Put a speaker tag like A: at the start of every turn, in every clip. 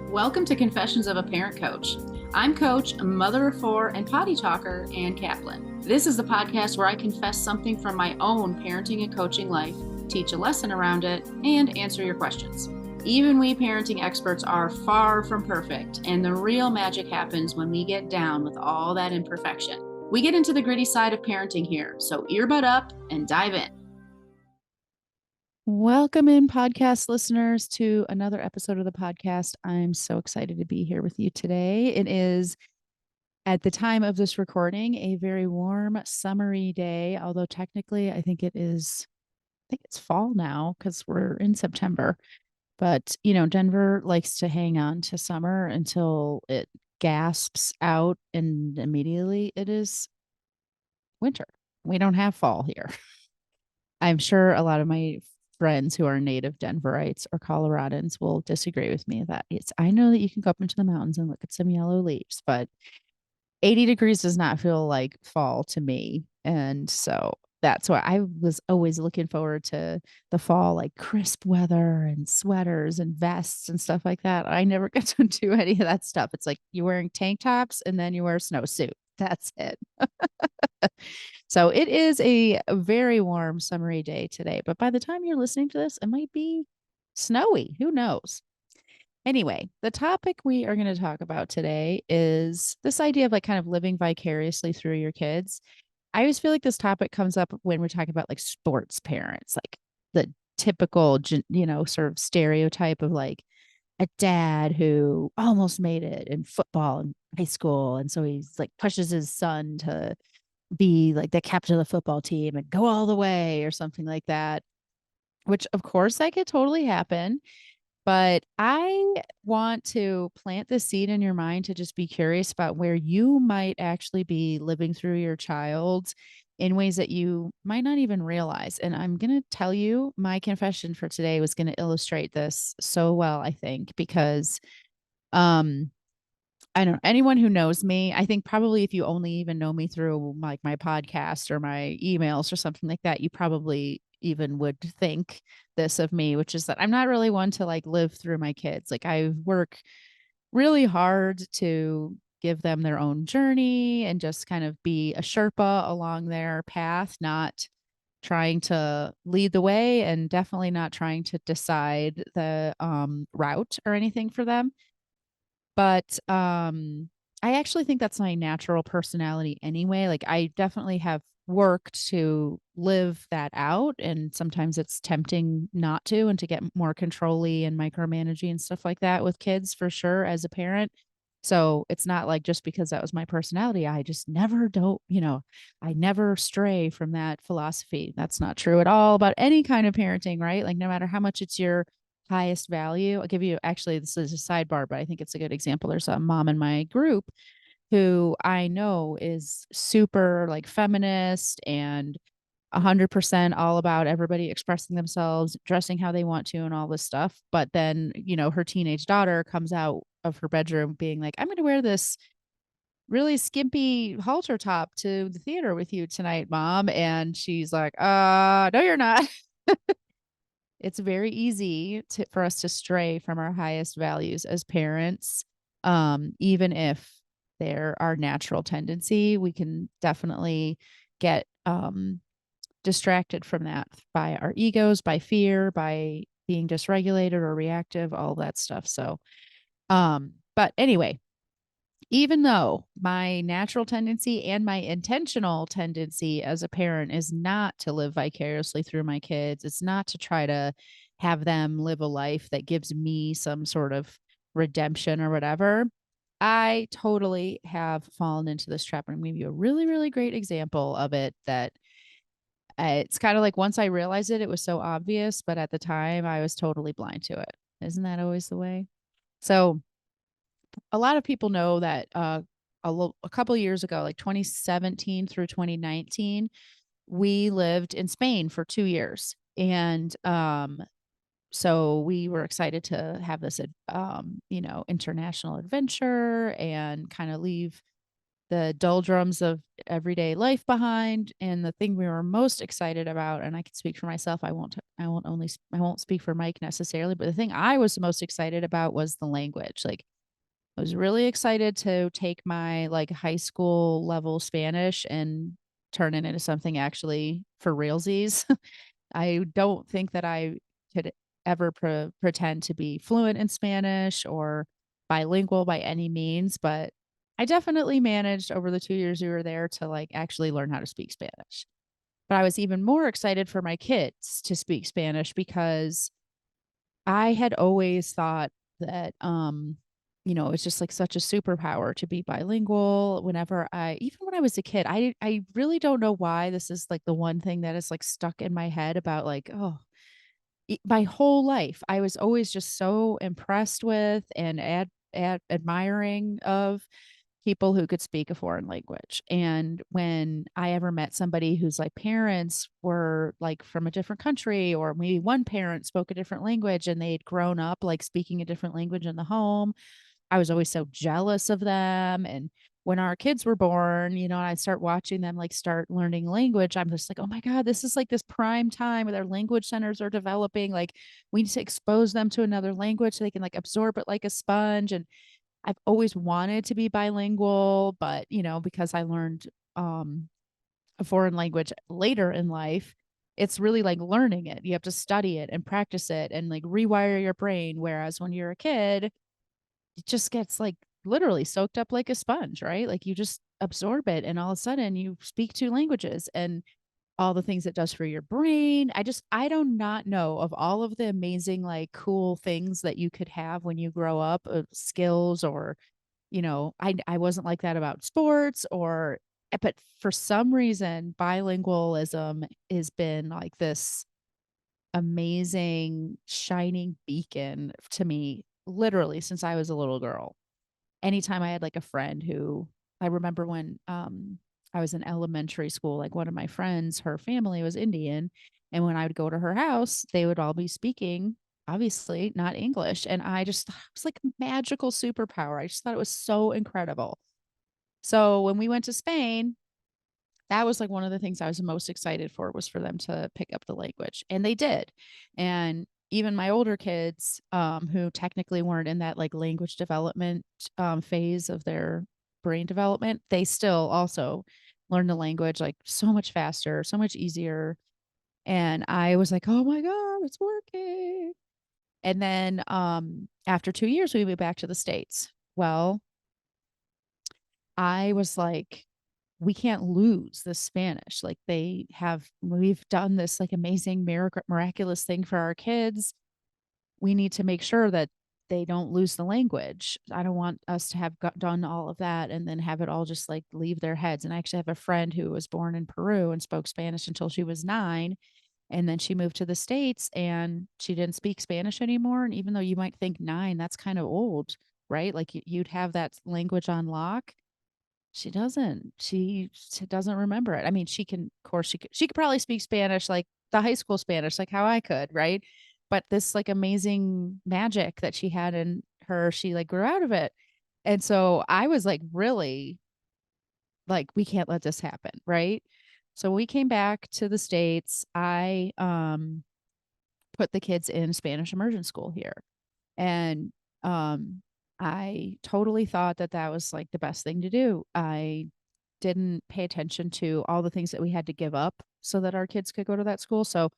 A: Welcome to Confessions of a Parent Coach. I'm Coach, a mother of four, and potty talker, Ann Kaplan. This is the podcast where I confess something from my own parenting and coaching life, teach a lesson around it, and answer your questions. Even we parenting experts are far from perfect, and the real magic happens when we get down with all that imperfection. We get into the gritty side of parenting here, so earbud up and dive in.
B: Welcome in, podcast listeners, to another episode of the podcast. I'm so excited to be here with you today. It is, at the time of this recording, a very warm, summery day, although technically I think it's fall now because we're in September. But, Denver likes to hang on to summer until it gasps out and immediately it is winter. We don't have fall here. I'm sure a lot of my friends who are native Denverites or Coloradans will disagree with me that I know that you can go up into the mountains and look at some yellow leaves, but 80 degrees does not feel like fall to me. And so that's why I was always looking forward to the fall, like crisp weather and sweaters and vests and stuff like that. I never get to do any of that stuff. It's like you're wearing tank tops and then you wear a snowsuit. That's it. So it is a very warm, summery day today. But by the time you're listening to this, it might be snowy. Who knows? Anyway, the topic we are going to talk about today is this idea of like kind of living vicariously through your kids. I always feel like this topic comes up when we're talking about like sports parents, like the typical, sort of stereotype of like a dad who almost made it in football in high school. And so he's like pushes his son to be like the captain of the football team and go all the way or something like that, which of course that could totally happen. But I want to plant the seed in your mind to just be curious about where you might actually be living through your child in ways that you might not even realize. And I'm going to tell you, my confession for today was going to illustrate this so well, I think, because um I don't know, anyone who knows me, I think probably if you only even know me through like my podcast or my emails or something like that, you probably even would think this of me, which is that I'm not really one to like live through my kids. Like I work really hard to give them their own journey and just kind of be a Sherpa along their path, not trying to lead the way and definitely not trying to decide the route or anything for them. But, I actually think that's my natural personality anyway. Like, I definitely have worked to live that out, and sometimes it's tempting not to and to get more controlly and micromanaging and stuff like that with kids for sure as a parent. So, it's not like just because that was my personality, I just never don't, I never stray from that philosophy. That's not true at all about any kind of parenting, right? Like, no matter how much it's your highest value. I'll give you actually, this is a sidebar, but I think it's a good example. There's a mom in my group who I know is super like feminist and 100% all about everybody expressing themselves, dressing how they want to, and all this stuff. But then, her teenage daughter comes out of her bedroom being like, I'm going to wear this really skimpy halter top to the theater with you tonight, mom. And she's like, no, you're not. It's very easy for us to stray from our highest values as parents. Even if they're our natural tendency, we can definitely get distracted from that by our egos, by fear, by being dysregulated or reactive, all that stuff. So, but anyway, even though my natural tendency and my intentional tendency as a parent is not to live vicariously through my kids, it's not to try to have them live a life that gives me some sort of redemption or whatever. I totally have fallen into this trap. And I'm going to give you a really, really great example of it that it's kind of like once I realized it, it was so obvious, but at the time I was totally blind to it. Isn't that always the way? So, a lot of people know that a couple of years ago, like 2017 through 2019, we lived in Spain for 2 years. And so we were excited to have this, international adventure and kind of leave the doldrums of everyday life behind. And the thing we were most excited about, and I can speak for myself, I won't speak for Mike necessarily, but the thing I was most excited about was the language. Like, I was really excited to take my like high school level Spanish and turn it into something actually for realsies. I don't think that I could ever pretend to be fluent in Spanish or bilingual by any means, but I definitely managed over the 2 years we were there to like actually learn how to speak Spanish. But I was even more excited for my kids to speak Spanish because I had always thought that, it's just like such a superpower to be bilingual. Even when I was a kid, I really don't know why this is like the one thing that is like stuck in my head about like, oh, my whole life, I was always just so impressed with and admiring of people who could speak a foreign language. And when I ever met somebody whose like parents were like from a different country, or maybe one parent spoke a different language and they'd grown up like speaking a different language in the home, I was always so jealous of them. And when our kids were born, and I'd start watching them like start learning language, I'm just like, oh my God, this is like this prime time where their language centers are developing. Like, we need to expose them to another language so they can like absorb it like a sponge. And I've always wanted to be bilingual, but because I learned um a foreign language later in life, it's really like learning it. You have to study it and practice it and like rewire your brain. Whereas when you're a kid, it just gets like literally soaked up like a sponge, right? Like you just absorb it and all of a sudden you speak two languages and all the things it does for your brain. I do not know of all of the amazing, like cool things that you could have when you grow up, skills or, I wasn't like that about sports but for some reason, bilingualism has been like this amazing shining beacon to me, literally since I was a little girl. Anytime I had like a friend who I remember when I was in elementary school, like one of my friends, her family was Indian. And when I would go to her house, they would all be speaking, obviously not English. And I just thought it was like a magical superpower. I just thought it was so incredible. So when we went to Spain, that was like one of the things I was most excited for, was for them to pick up the language. And they did. And even my older kids, who technically weren't in that like language development phase of their brain development, they still also learn the language like so much faster, so much easier. And I was like, oh my God, it's working. And then after 2 years, we moved back to the States. Well, I was like, we can't lose the Spanish. Like we've done this like amazing miraculous thing for our kids. We need to make sure that they don't lose the language. I don't want us to have done all of that and then have it all just like leave their heads. And I actually have a friend who was born in Peru and spoke Spanish until she was 9. And then she moved to the States and she didn't speak Spanish anymore. And even though you might think 9, that's kind of old, right? Like you'd have that language on lock. She doesn't. She doesn't remember it. I mean, she can, of course, she could probably speak Spanish, like the high school Spanish, like how I could, right? But this like amazing magic that she had in her, she like grew out of it. And so I was like, really, like, we can't let this happen, right? So we came back to the States. I put the kids in Spanish immersion school here. And um I totally thought that that was like the best thing to do. I didn't pay attention to all the things that we had to give up so that our kids could go to that school. So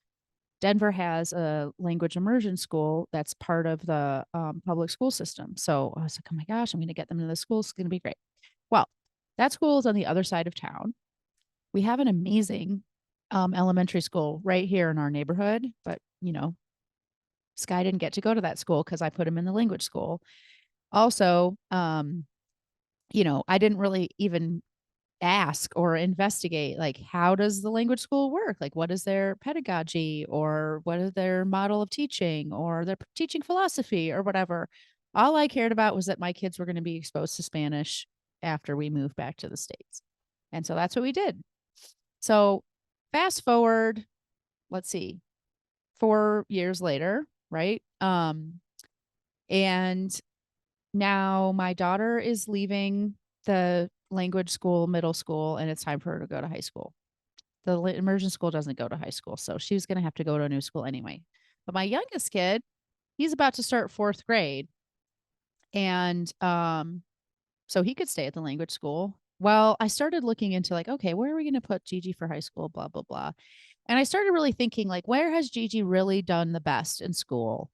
B: Denver has a language immersion school that's part of the public school system. So I was like, oh my gosh, I'm going to get them to the school. It's going to be great. Well, that school is on the other side of town. We have an amazing elementary school right here in our neighborhood, but Sky didn't get to go to that school because I put him in the language school. Also, I didn't really even ask or investigate like, how does the language school work? Like, what is their pedagogy, or what is their model of teaching, or their teaching philosophy, or whatever. All I cared about was that my kids were going to be exposed to Spanish after we moved back to the States. And so that's what we did. So fast forward, let's see, 4 years later, right? And now my daughter is leaving the language school, middle school, and it's time for her to go to high school. The immersion school doesn't go to high school, so she was going to have to go to a new school anyway. But my youngest kid, he's about to start 4th grade, and so he could stay at the language school. Well, I started looking into like, okay, where are we going to put Gigi for high school? Blah blah blah. And I started really thinking like, where has Gigi really done the best in school?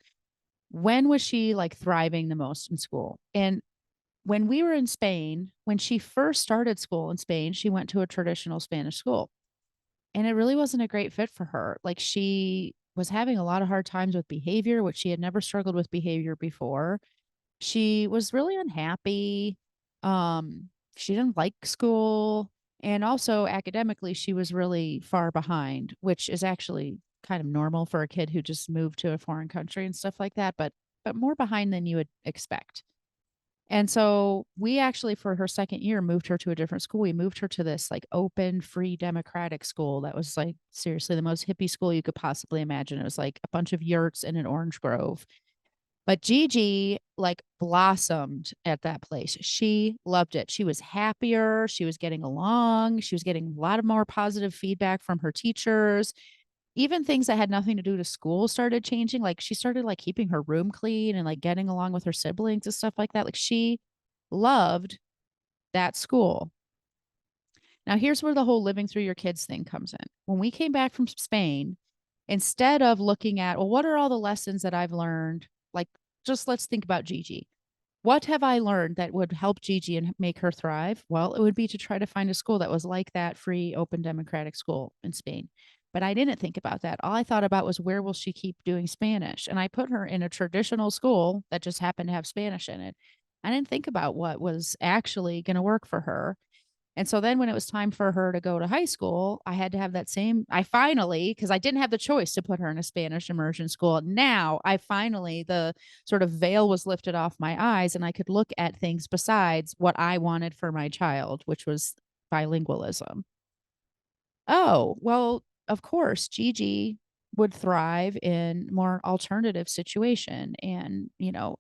B: When was she like thriving the most in school? And when we were in Spain, when she first started school in Spain, she went to a traditional Spanish school. And it really wasn't a great fit for her. Like she was having a lot of hard times with behavior, which she had never struggled with behavior before. She was really unhappy. She didn't like school. And also academically, she was really far behind, which is actually kind of normal for a kid who just moved to a foreign country and stuff like that, but more behind than you would expect. And so we actually, for her second year, moved her to a different school. We moved her to this like open, free, democratic school that was like seriously the most hippie school you could possibly imagine. It was like a bunch of yurts in an orange grove. But Gigi like blossomed at that place. She loved it. She was happier. She was getting along. She was getting a lot of more positive feedback from her teachers. Even things that had nothing to do to school started changing. Like she started like keeping her room clean and like getting along with her siblings and stuff like that. Like she loved that school. Now, here's where the whole living through your kids thing comes in. When we came back from Spain, instead of looking at, well, what are all the lessons that I've learned? Like, just let's think about Gigi. What have I learned that would help Gigi and make her thrive? Well, it would be to try to find a school that was like that free, open, democratic school in Spain. But I didn't think about that. All I thought about was where will she keep doing Spanish? And I put her in a traditional school that just happened to have Spanish in it. I didn't think about what was actually going to work for her. And so then when it was time for her to go to high school, I had to have that same, I finally, because I didn't have the choice to put her in a Spanish immersion school. Now I finally, the sort of veil was lifted off my eyes and I could look at things besides what I wanted for my child, which was bilingualism. Oh, well, of course, Gigi would thrive in more alternative situation. And,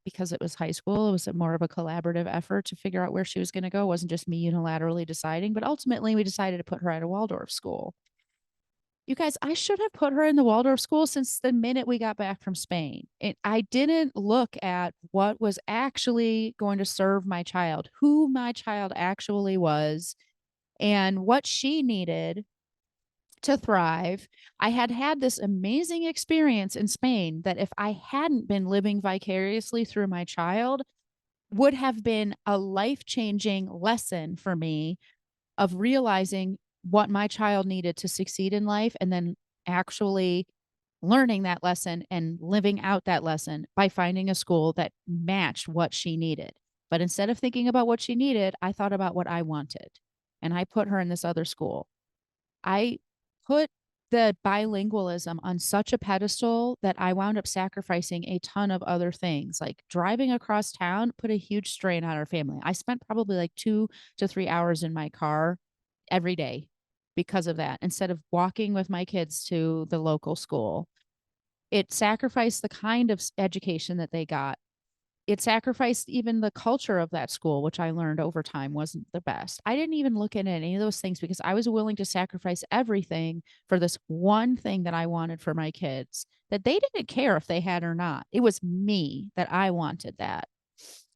B: because it was high school, it was more of a collaborative effort to figure out where she was going to go. It wasn't just me unilaterally deciding, but ultimately we decided to put her at a Waldorf school. You guys, I should have put her in the Waldorf school since the minute we got back from Spain. I didn't look at what was actually going to serve my child, who my child actually was, and what she needed to thrive. I had had this amazing experience in Spain that if I hadn't been living vicariously through my child, would have been a life-changing lesson for me of realizing what my child needed to succeed in life and then actually learning that lesson and living out that lesson by finding a school that matched what she needed. But instead of thinking about what she needed, I thought about what I wanted. And I put her in this other school. I put the bilingualism on such a pedestal that I wound up sacrificing a ton of other things. Like driving across town put a huge strain on our family. I spent probably like 2 to 3 hours in my car every day because of that, instead of walking with my kids to the local school. It sacrificed the kind of education that they got. It sacrificed even the culture of that school, which I learned over time wasn't the best. I didn't even look at any of those things because I was willing to sacrifice everything for this one thing that I wanted for my kids that they didn't care if they had or not. It was me that I wanted that.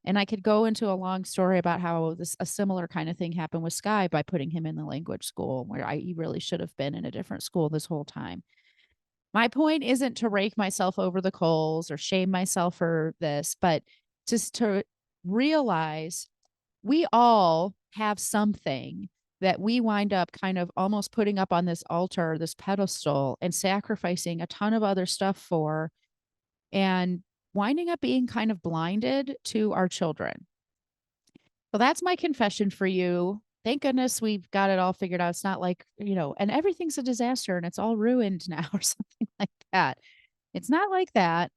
B: And I could go into a long story about how a similar kind of thing happened with Sky by putting him in the language school where he really should have been in a different school this whole time. My point isn't to rake myself over the coals or shame myself for this, but just to realize we all have something that we wind up kind of almost putting up on this altar, this pedestal, and sacrificing a ton of other stuff for, and winding up being kind of blinded to our children. So that's my confession for you. Thank goodness we've got it all figured out. It's not like, and everything's a disaster and it's all ruined now or something like that. It's not like that,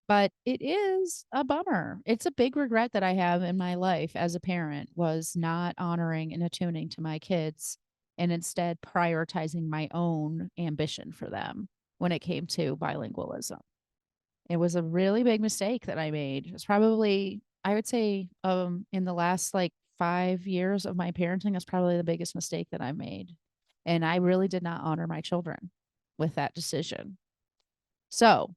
B: but it is a bummer. It's a big regret that I have in my life as a parent, was not honoring and attuning to my kids and instead prioritizing my own ambition for them when it came to bilingualism. It was a really big mistake that I made. It's probably, I would say, in the last like 5 years of my parenting is probably the biggest mistake that I made. And I really did not honor my children with that decision. So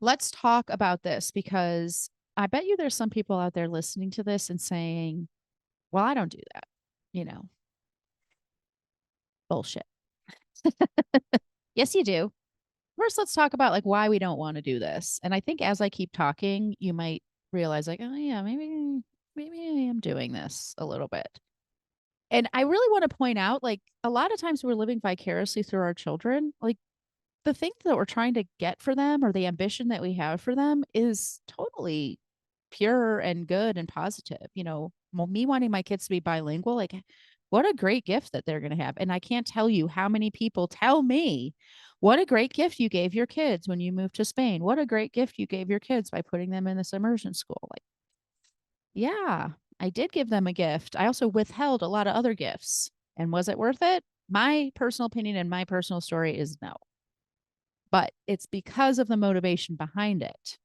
B: let's talk about this, because I bet you there's some people out there listening to this and saying, well, I don't do that. You know, bullshit. Yes, you do. First, let's talk about like why we don't want to do this. And I think as I keep talking, you might realize like, oh yeah, maybe I am doing this a little bit. And I really want to point out, like, a lot of times we're living vicariously through our children. Like, the thing that we're trying to get for them, or the ambition that we have for them, is totally pure and good and positive. Me wanting my kids to be bilingual, like, what a great gift that they're going to have. And I can't tell you how many people tell me, what a great gift you gave your kids when you moved to Spain. What a great gift you gave your kids by putting them in this immersion school. Like, yeah, I did give them a gift. I also withheld a lot of other gifts. And was it worth it? My personal opinion and my personal story is no. But it's because of the motivation behind it.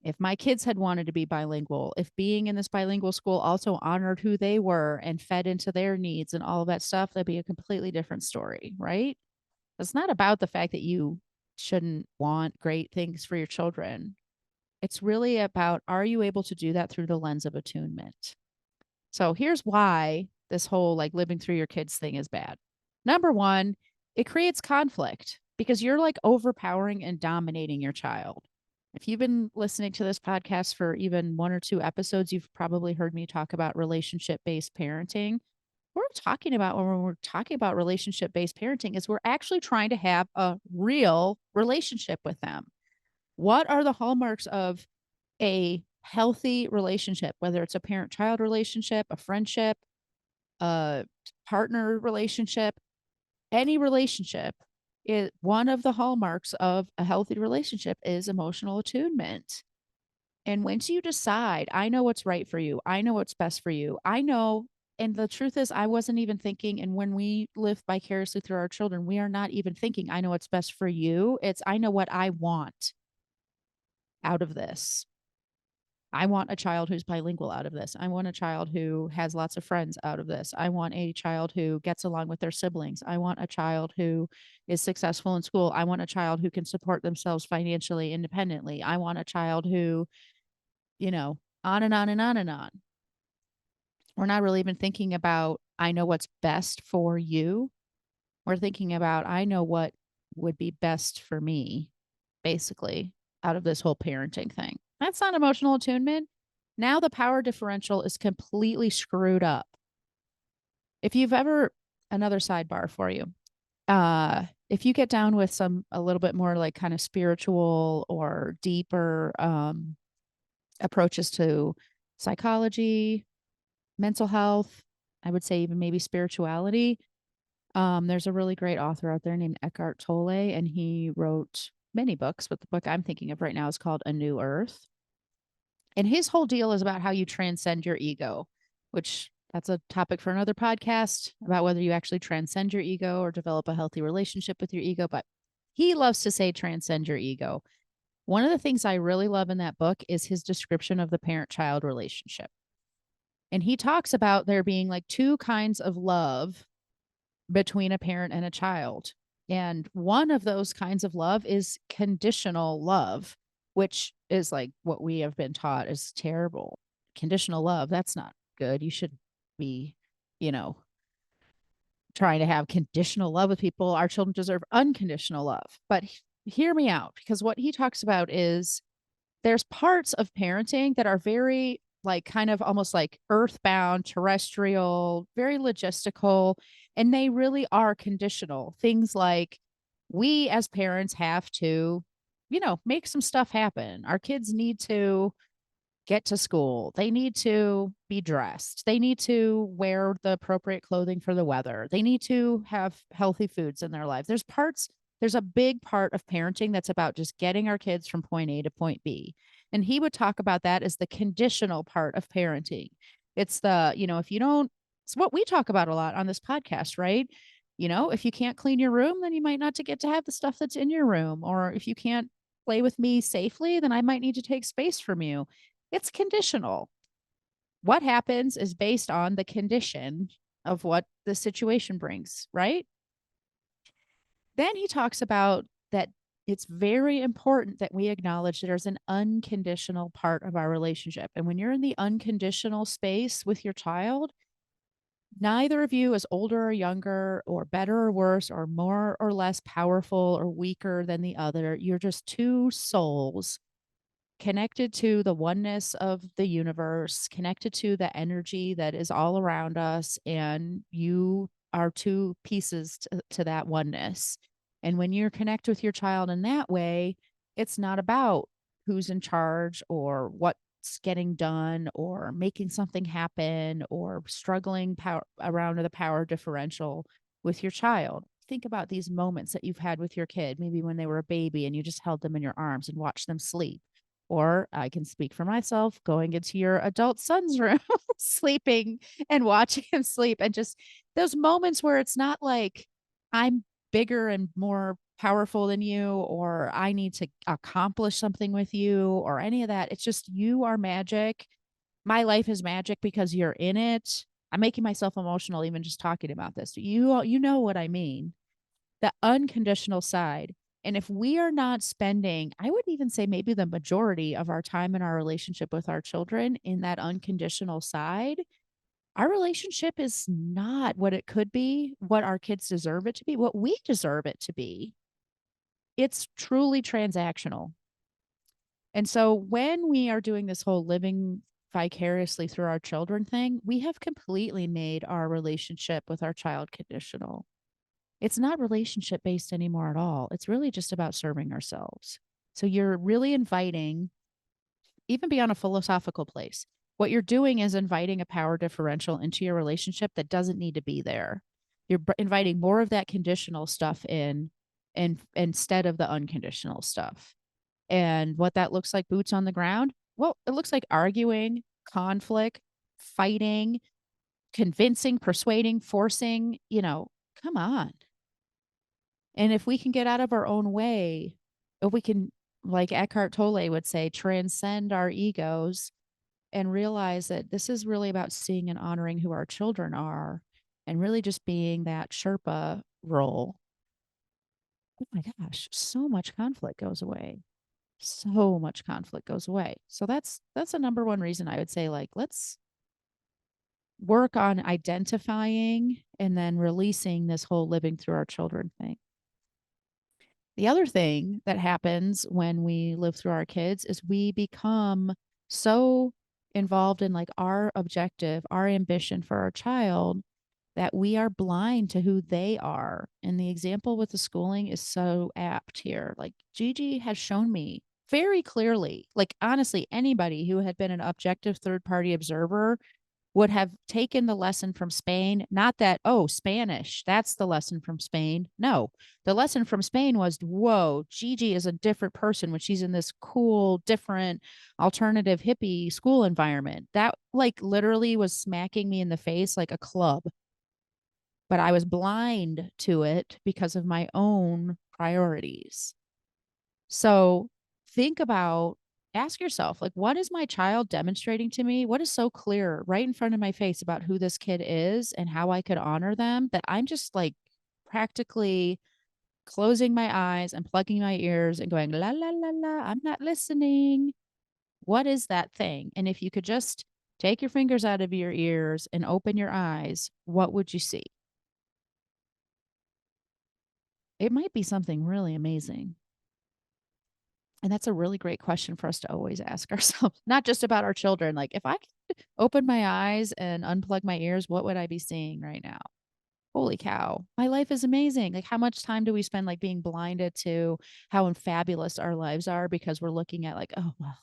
B: If my kids had wanted to be bilingual, if being in this bilingual school also honored who they were and fed into their needs and all of that stuff, that'd be a completely different story, right? It's not about the fact that you shouldn't want great things for your children. It's really about, are you able to do that through the lens of attunement? So here's why this whole like living through your kids thing is bad. Number one, it creates conflict because you're like overpowering and dominating your child. If you've been listening to this podcast for even 1 or 2 episodes, you've probably heard me talk about relationship-based parenting. What we're talking about when we're talking about relationship-based parenting is we're actually trying to have a real relationship with them. What are the hallmarks of a healthy relationship, whether it's a parent-child relationship, a friendship, a partner relationship, any relationship? One of the hallmarks of a healthy relationship is emotional attunement. And once you decide, I know what's right for you, I know what's best for you, I know, and the truth is, I wasn't even thinking. And when we live vicariously through our children, we are not even thinking, I know what's best for you. It's, I know what I want out of this. I want a child who's bilingual out of this. I want a child who has lots of friends out of this. I want a child who gets along with their siblings. I want a child who is successful in school. I want a child who can support themselves financially independently. I want a child who, on and on and on and on. We're not really even thinking about, I know what's best for you. We're thinking about, I know what would be best for me, basically, out of this whole parenting thing. That's not emotional attunement. Now the power differential is completely screwed up. If you've ever, another sidebar for you, if you get down with a little bit more like kind of spiritual or deeper approaches to psychology, mental health, I would say even maybe spirituality, there's a really great author out there named Eckhart Tolle, and he wrote many books, but the book I'm thinking of right now is called A New Earth. And his whole deal is about how you transcend your ego, which that's a topic for another podcast about whether you actually transcend your ego or develop a healthy relationship with your ego. But he loves to say transcend your ego. One of the things I really love in that book is his description of the parent-child relationship. And he talks about there being like 2 kinds of love between a parent and a child. And one of those kinds of love is conditional love, which is like what we have been taught is terrible. Conditional love, that's not good. You should be, trying to have conditional love with people. Our children deserve unconditional love. But hear me out, because what he talks about is there's parts of parenting that are very like kind of almost like earthbound, terrestrial, very logistical, and they really are conditional. Things like we as parents have to, make some stuff happen. Our kids need to get to school. They need to be dressed. They need to wear the appropriate clothing for the weather. They need to have healthy foods in their lives. There's a big part of parenting that's about just getting our kids from point A to point B. And he would talk about that as the conditional part of parenting. It's the, if you don't, it's what we talk about a lot on this podcast, right? If you can't clean your room, then you might not get to have the stuff that's in your room. Or if you can't play with me safely, then I might need to take space from you. It's conditional. what happens is based on the condition of what the situation brings, right? Then he talks about that it's very important that we acknowledge that there's an unconditional part of our relationship. And when you're in the unconditional space with your child, neither of you is older or younger or better or worse or more or less powerful or weaker than the other. You're just two souls connected to the oneness of the universe, connected to the energy that is all around us. And you are two pieces to that oneness. And when you're connect with your child in that way, it's not about who's in charge or what's getting done or making something happen or struggling around the power differential with your child. Think about these moments that you've had with your kid, maybe when they were a baby and you just held them in your arms and watched them sleep. Or I can speak for myself, going into your adult son's room, sleeping and watching him sleep. And just those moments where it's not like I'm bigger and more powerful than you, or I need to accomplish something with you, or any of that. It's just you are magic. My life is magic because you're in it. I'm making myself emotional even just talking about this. You know what I mean. The unconditional side. And if we are not spending, I would even say maybe the majority of our time in our relationship with our children in that unconditional side, our relationship is not what it could be, what our kids deserve it to be, what we deserve it to be. It's truly transactional. And so when we are doing this whole living vicariously through our children thing, we have completely made our relationship with our child conditional. It's not relationship based anymore at all. It's really just about serving ourselves. So you're really inviting, even beyond a philosophical place, what you're doing is inviting a power differential into your relationship that doesn't need to be there. You're inviting more of that conditional stuff in and instead of the unconditional stuff. And what that looks like, boots on the ground, well, it looks like arguing, conflict, fighting, convincing, persuading, forcing, come on. And if we can get out of our own way, if we can, like Eckhart Tolle would say, transcend our egos and realize that this is really about seeing and honoring who our children are and really just being that Sherpa role. Oh my gosh, so much conflict goes away. So much conflict goes away. So that's a number one reason I would say, like, let's work on identifying and then releasing this whole living through our children thing. The other thing that happens when we live through our kids is we become so involved in like our objective, our ambition for our child, that we are blind to who they are. And the example with the schooling is so apt here. Like Gigi has shown me very clearly, like honestly, anybody who had been an objective third party observer would have taken the lesson from Spain. Not that, oh, Spanish, that's the lesson from Spain. No, the lesson from Spain was, whoa, Gigi is a different person when she's in this cool, different, alternative hippie school environment. That like literally was smacking me in the face like a club. But I was blind to it because of my own priorities. So think about, ask yourself, like, what is my child demonstrating to me? What is so clear right in front of my face about who this kid is and how I could honor them that I'm just like practically closing my eyes and plugging my ears and going, la, la, la, la, I'm not listening. What is that thing? And if you could just take your fingers out of your ears and open your eyes, what would you see? It might be something really amazing. And that's a really great question for us to always ask ourselves, not just about our children. Like, if I could open my eyes and unplug my ears, what would I be seeing right now? Holy cow, my life is amazing. Like, how much time do we spend like being blinded to how fabulous our lives are because we're looking at like, oh, well,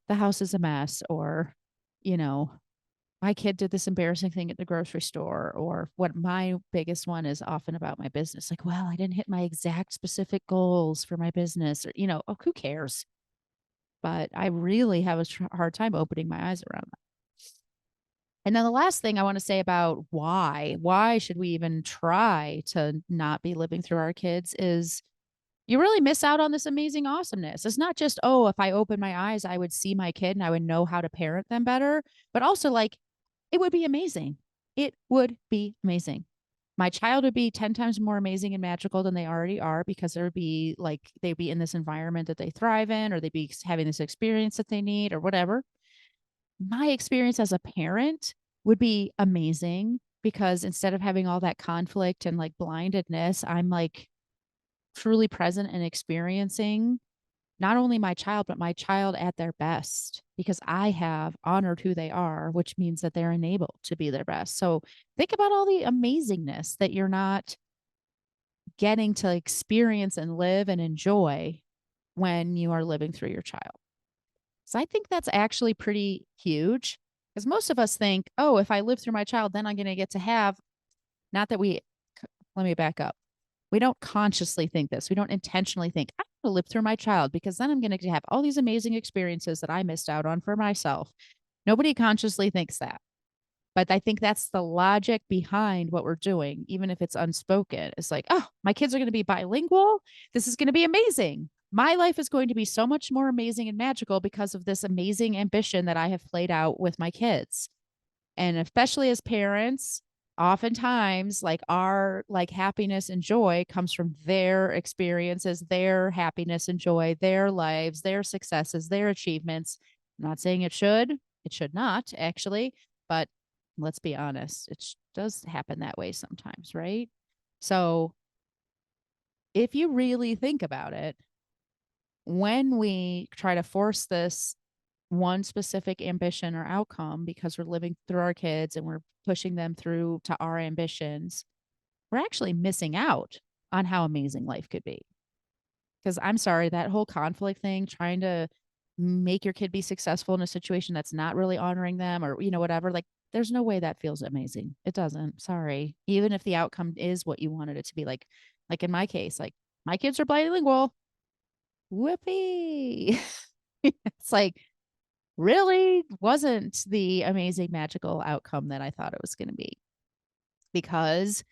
B: the house is a mess, or, you know, my kid did this embarrassing thing at the grocery store, or what my biggest one is often about my business. Like, well, I didn't hit my exact specific goals for my business, or, oh, who cares? But I really have a hard time opening my eyes around that. And then the last thing I want to say about why should we even try to not be living through our kids is, you really miss out on this amazing awesomeness. It's not just, oh, if I open my eyes, I would see my kid and I would know how to parent them better, but also like it would be amazing. It would be amazing. My child would be 10 times more amazing and magical than they already are because there would be like they'd be in this environment that they thrive in, or they'd be having this experience that they need, or whatever. My experience as a parent would be amazing because instead of having all that conflict and like blindedness, I'm like truly present and experiencing not only my child, but my child at their best because I have honored who they are, which means that they're enabled to be their best. So think about all the amazingness that you're not getting to experience and live and enjoy when you are living through your child. So I think that's actually pretty huge because most of us think, oh, if I live through my child, then I'm going to get to have, not that we, let me back up. We don't consciously think this. We don't intentionally think, I'm going to live through my child because then I'm going to have all these amazing experiences that I missed out on for myself. Nobody consciously thinks that. But I think that's the logic behind what we're doing, even if it's unspoken. It's like, oh, my kids are going to be bilingual. This is going to be amazing. My life is going to be so much more amazing and magical because of this amazing ambition that I have played out with my kids. And especially as parents, oftentimes like our like happiness and joy comes from their experiences, their happiness and joy, their lives, their successes, their achievements. I'm not saying it should not actually, but let's be honest, it does happen that way sometimes, right? So if you really think about it, when we try to force this one specific ambition or outcome because we're living through our kids and we're pushing them through to our ambitions, we're actually missing out on how amazing life could be. Because I'm sorry, that whole conflict thing, trying to make your kid be successful in a situation that's not really honoring them or, whatever, like there's no way that feels amazing. It doesn't. Sorry. Even if the outcome is what you wanted it to be, like in my case, like my kids are bilingual. Whoopee. It's like really wasn't the amazing magical outcome that I thought it was going to be because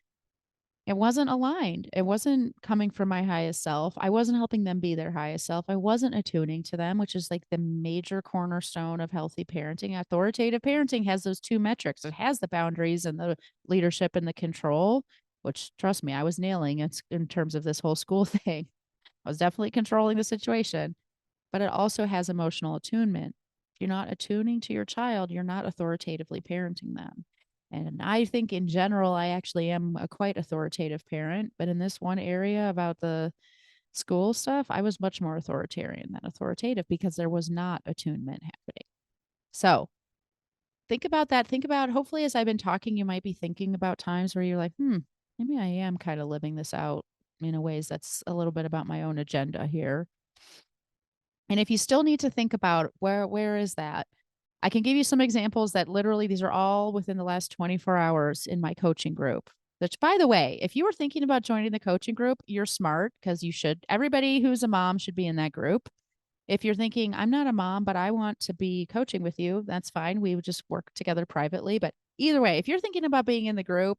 B: it wasn't aligned. It wasn't coming from my highest self. I wasn't helping them be their highest self. I wasn't attuning to them, which is like the major cornerstone of healthy parenting. Authoritative parenting has those two metrics. It has the boundaries and the leadership and the control, which trust me, I was nailing it in terms of this whole school thing. I was definitely controlling the situation, but it also has emotional attunement. If you're not attuning to your child, you're not authoritatively parenting them. And I think in general, I actually am a quite authoritative parent, but in this one area about the school stuff, I was much more authoritarian than authoritative because there was not attunement happening. So think about that. Think about, hopefully, as I've been talking, you might be thinking about times where you're like, maybe I am kind of living this out in a ways that's a little bit about my own agenda here. And if you still need to think about where is that, I can give you some examples that literally these are all within the last 24 hours in my coaching group. Which, by the way, if you were thinking about joining the coaching group, you're smart because you should. Everybody who's a mom should be in that group. If you're thinking, I'm not a mom, but I want to be coaching with you, that's fine. We would just work together privately. But either way, if you're thinking about being in the group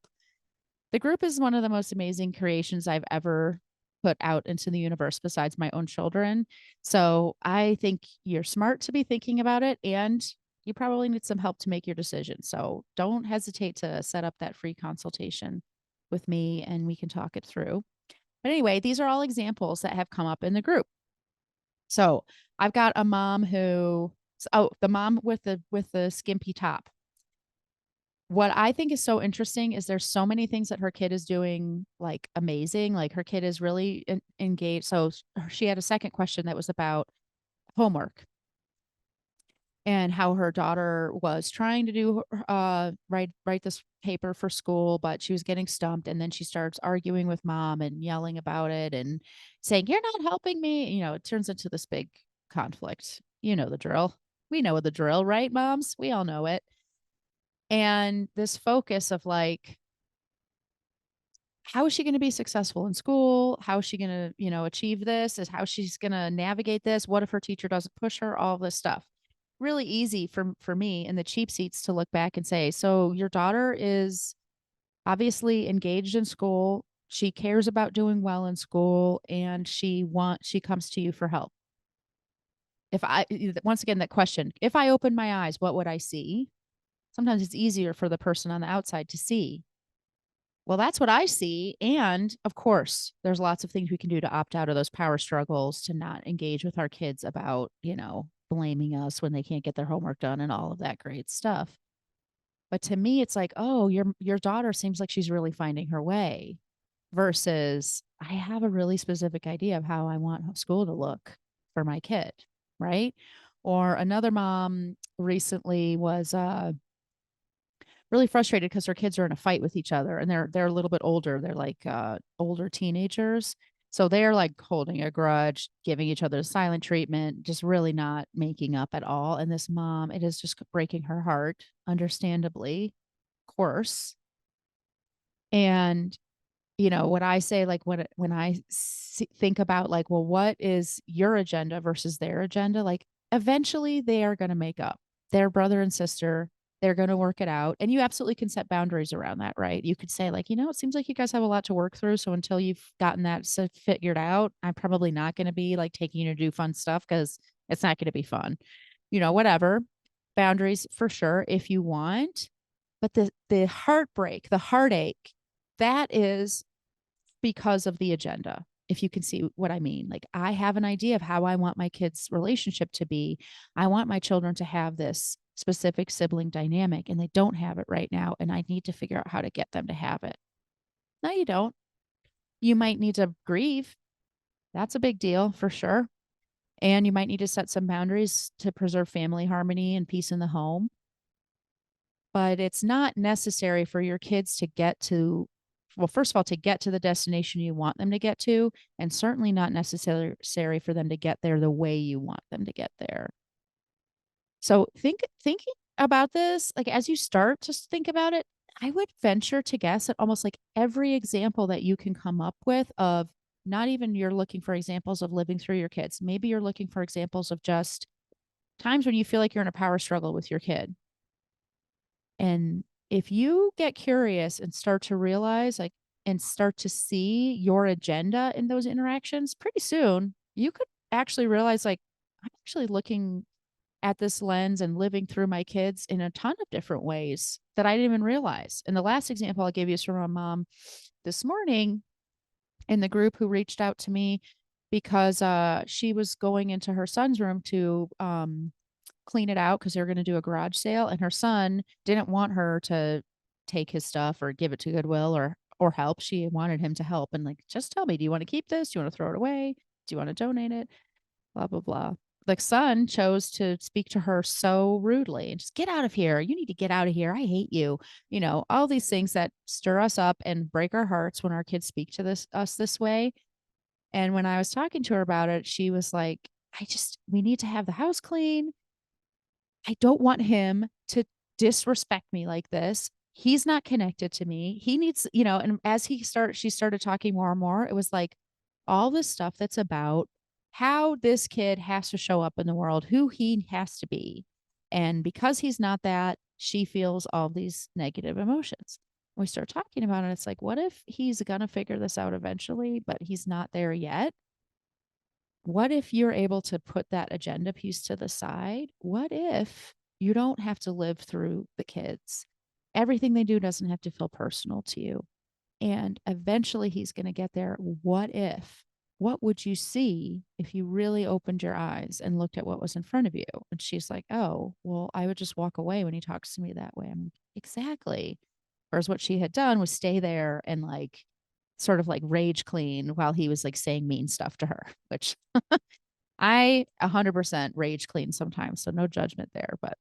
B: is one of the most amazing creations I've ever put out into the universe besides my own children. So I think you're smart to be thinking about it, and you probably need some help to make your decision. So don't hesitate to set up that free consultation with me and we can talk it through. But anyway, these are all examples that have come up in the group. So I've got a mom the mom with the skimpy top. What I think is so interesting is there's so many things that her kid is doing like amazing. Like her kid is really engaged. So she had a second question that was about homework and how her daughter was trying to do write this paper for school, but she was getting stumped, and then she starts arguing with mom and yelling about it and saying, "You're not helping me." It turns into this big conflict. You know the drill. We know the drill, right, moms? We all know it. And this focus of like, how is she going to be successful in school? How is she going to, achieve this? Is how she's going to navigate this? What if her teacher doesn't push her? All this stuff. Really easy for me in the cheap seats to look back and say, so your daughter is obviously engaged in school. She cares about doing well in school, and she comes to you for help. Once again, that question, if I open my eyes, what would I see? Sometimes it's easier for the person on the outside to see. Well, that's what I see. And of course, there's lots of things we can do to opt out of those power struggles, to not engage with our kids about, blaming us when they can't get their homework done and all of that great stuff. But to me, it's like, oh, your daughter seems like she's really finding her way, versus I have a really specific idea of how I want school to look for my kid, right? Or another mom recently was really frustrated because her kids are in a fight with each other, and they're a little bit older. They're like older teenagers. So they're like holding a grudge, giving each other silent treatment, just really not making up at all. And this mom, it is just breaking her heart, understandably, of course. And what I say, like when think about like, well, what is your agenda versus their agenda? Like eventually they are going to make up. Their brother and sister, they're going to work it out. And you absolutely can set boundaries around that, right? You could say like, it seems like you guys have a lot to work through. So until you've gotten that figured out, I'm probably not going to be like taking you to do fun stuff, because it's not going to be fun, whatever. Boundaries for sure if you want. But the heartbreak, the heartache, that is because of the agenda. If you can see what I mean. Like, I have an idea of how I want my kids' relationship to be. I want my children to have this specific sibling dynamic, and they don't have it right now. And I need to figure out how to get them to have it. No, you don't. You might need to grieve. That's a big deal for sure. And you might need to set some boundaries to preserve family harmony and peace in the home. But it's not necessary for your kids to get to, well, first of all, to get to the destination you want them to get to, and certainly not necessary for them to get there the way you want them to get there. So thinking about this, like as you start to think about it, I would venture to guess that almost like every example that you can come up with of, not even you're looking for examples of living through your kids. Maybe you're looking for examples of just times when you feel like you're in a power struggle with your kid. And if you get curious and start to realize, like, and start to see your agenda in those interactions, pretty soon you could actually realize, like, I'm actually looking at this lens and living through my kids in a ton of different ways that I didn't even realize. And the last example I'll give you is from a mom this morning in the group who reached out to me because she was going into her son's room to clean it out because they were going to do a garage sale, and her son didn't want her to take his stuff or give it to Goodwill or help. She wanted him to help and like, just tell me, do you want to keep this? Do you want to throw it away? Do you want to donate it? Blah blah blah. The son chose to speak to her so rudely and just, get out of here. You need to get out of here. I hate you. All these things that stir us up and break our hearts when our kids speak to us this way. And when I was talking to her about it, she was like, we need to have the house clean. I don't want him to disrespect me like this. He's not connected to me. He needs, and as she started talking more and more, it was like all this stuff that's about how this kid has to show up in the world, who he has to be. And because he's not that, she feels all these negative emotions. We start talking about it. It's like, what if he's going to figure this out eventually, but he's not there yet? What if you're able to put that agenda piece to the side? What if you don't have to live through the kids? Everything they do doesn't have to feel personal to you. And eventually he's going to get there. What if? What would you see if you really opened your eyes and looked at what was in front of you? And she's like, oh, well, I would just walk away when he talks to me that way. I'm like, exactly. Whereas what she had done was stay there and like sort of like rage clean while he was like saying mean stuff to her, which I 100% rage clean sometimes. So no judgment there, but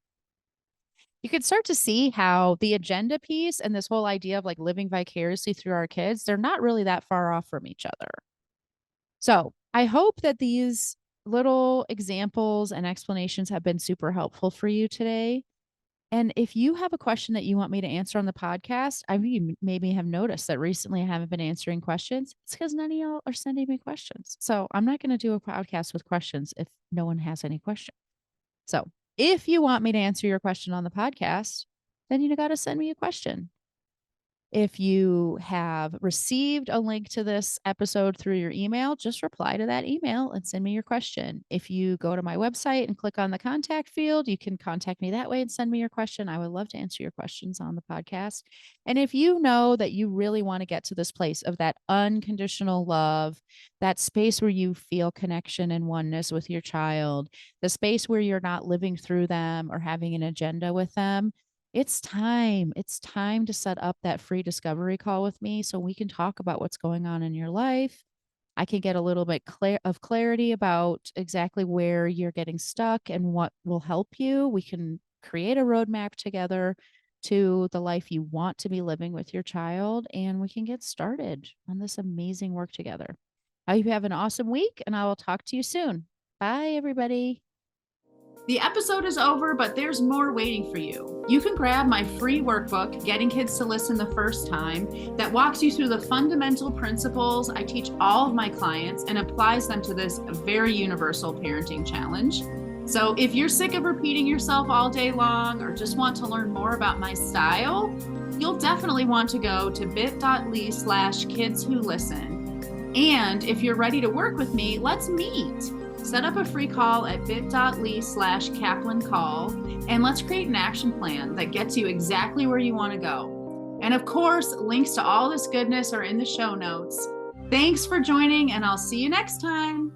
B: you could start to see how the agenda piece and this whole idea of like living vicariously through our kids, they're not really that far off from each other. So I hope that these little examples and explanations have been super helpful for you today. And if you have a question that you want me to answer on the podcast, I mean, you maybe have noticed that recently I haven't been answering questions. It's because none of y'all are sending me questions. So I'm not going to do a podcast with questions if no one has any questions. So if you want me to answer your question on the podcast, then you got to send me a question. If you have received a link to this episode through your email, just reply to that email and send me your question. If you go to my website and click on the contact field, you can contact me that way and send me your question. I would love to answer your questions on the podcast. And if you know that you really want to get to this place of that unconditional love, that space where you feel connection and oneness with your child, the space where you're not living through them or having an agenda with them, it's time. It's time to set up that free discovery call with me so we can talk about what's going on in your life. I can get a little bit of clarity about exactly where you're getting stuck and what will help you. We can create a roadmap together to the life you want to be living with your child, and we can get started on this amazing work together. I hope you have an awesome week, and I will talk to you soon. Bye, everybody.
A: The episode is over, but there's more waiting for you. You can grab my free workbook, Getting Kids to Listen the First Time, that walks you through the fundamental principles I teach all of my clients and applies them to this very universal parenting challenge. So if you're sick of repeating yourself all day long or just want to learn more about my style, you'll definitely want to go to bit.ly/kidswholisten. And if you're ready to work with me, let's meet. Set up a free call at bit.ly/Kaplan call, and let's create an action plan that gets you exactly where you want to go. And of course, links to all this goodness are in the show notes. Thanks for joining, and I'll see you next time.